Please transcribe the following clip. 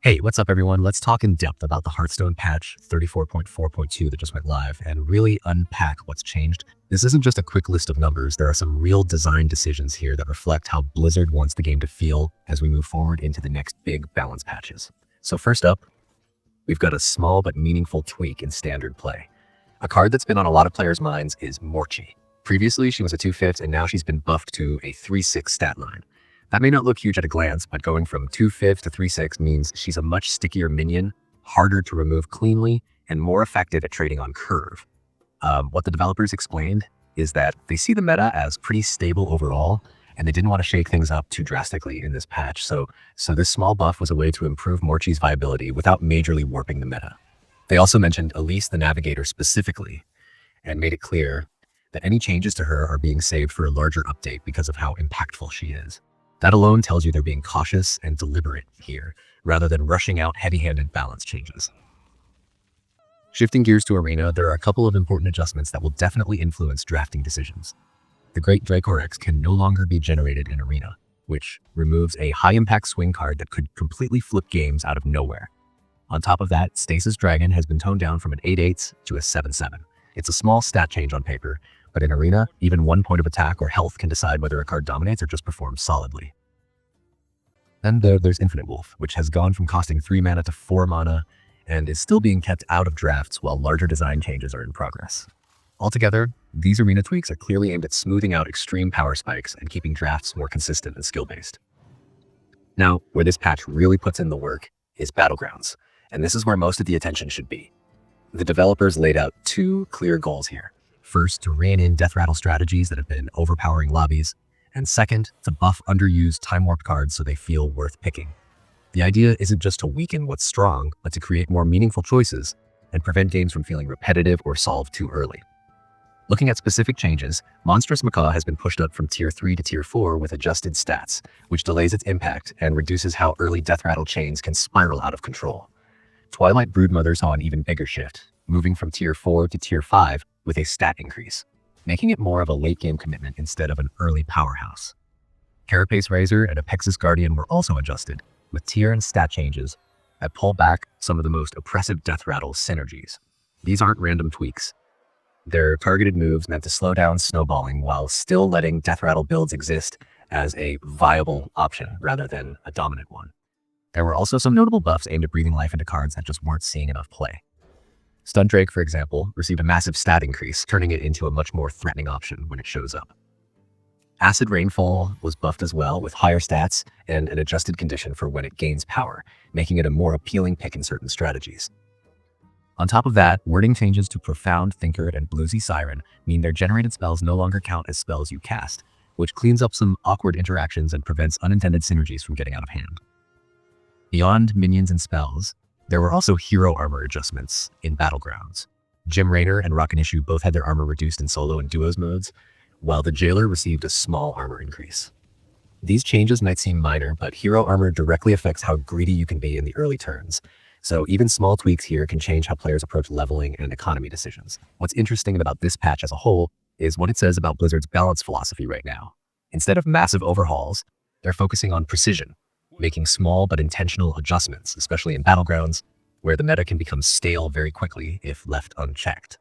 Hey, what's up everyone? Let's talk in depth about the Hearthstone patch 34.4.2 that just went live and really unpack what's changed. This isn't just a quick list of numbers. There are some real design decisions here that reflect how Blizzard wants the game to feel as we move forward into the next big balance patches. So first up, we've got a small but meaningful tweak in standard play. A card that's been on a lot of players' minds is Morchi. Previously, she was a 2/5 and now she's been buffed to a 3/6 stat line. That may not look huge at a glance, but going from 2/5 to 3/6 means she's a much stickier minion, harder to remove cleanly, and more effective at trading on curve. What the developers explained is that they see the meta as pretty stable overall, and they didn't want to shake things up too drastically in this patch. So this small buff was a way to improve Morchi's viability without majorly warping the meta. They also mentioned Elise the Navigator specifically, and made it clear that any changes to her are being saved for a larger update because of how impactful she is. That alone tells you they're being cautious and deliberate here, rather than rushing out heavy-handed balance changes. Shifting gears to Arena, there are a couple of important adjustments that will definitely influence drafting decisions. The Great Dracorex can no longer be generated in Arena, which removes a high-impact swing card that could completely flip games out of nowhere. On top of that, Stasis Dragon has been toned down from an 8/8 to a 7/7. It's a small stat change on paper, but in Arena, even 1 point of attack or health can decide whether a card dominates or just performs solidly. Then there's Infinite Wolf, which has gone from costing 3 mana to 4 mana, and is still being kept out of drafts while larger design changes are in progress. Altogether, these Arena tweaks are clearly aimed at smoothing out extreme power spikes and keeping drafts more consistent and skill-based. Now, where this patch really puts in the work is Battlegrounds, and this is where most of the attention should be. The developers laid out 2 clear goals here. First, to rein in death rattle strategies that have been overpowering lobbies, and second, to buff underused time-warped cards so they feel worth picking. The idea isn't just to weaken what's strong, but to create more meaningful choices and prevent games from feeling repetitive or solved too early. Looking at specific changes, Monstrous Macaw has been pushed up from Tier 3 to Tier 4 with adjusted stats, which delays its impact and reduces how early death rattle chains can spiral out of control. Twilight Broodmother saw an even bigger shift, moving from Tier 4 to Tier 5 with a stat increase, making it more of a late-game commitment instead of an early powerhouse. Carapace Razor and Apexis Guardian were also adjusted, with tier and stat changes that pull back some of the most oppressive death rattle synergies. These aren't random tweaks. They're targeted moves meant to slow down snowballing while still letting death rattle builds exist as a viable option rather than a dominant one. There were also some notable buffs aimed at breathing life into cards that just weren't seeing enough play. Stun Drake, for example, received a massive stat increase, turning it into a much more threatening option when it shows up. Acid Rainfall was buffed as well, with higher stats and an adjusted condition for when it gains power, making it a more appealing pick in certain strategies. On top of that, wording changes to Profound Thinker and Bluesy Siren mean their generated spells no longer count as spells you cast, which cleans up some awkward interactions and prevents unintended synergies from getting out of hand. Beyond minions and spells, there were also hero armor adjustments in Battlegrounds. Jim Raynor and Rockanishu both had their armor reduced in solo and duos modes, while the Jailer received a small armor increase. These changes might seem minor, but hero armor directly affects how greedy you can be in the early turns, so even small tweaks here can change how players approach leveling and economy decisions. What's interesting about this patch as a whole is what it says about Blizzard's balance philosophy right now. Instead of massive overhauls, they're focusing on precision, making small but intentional adjustments, especially in Battlegrounds, where the meta can become stale very quickly if left unchecked.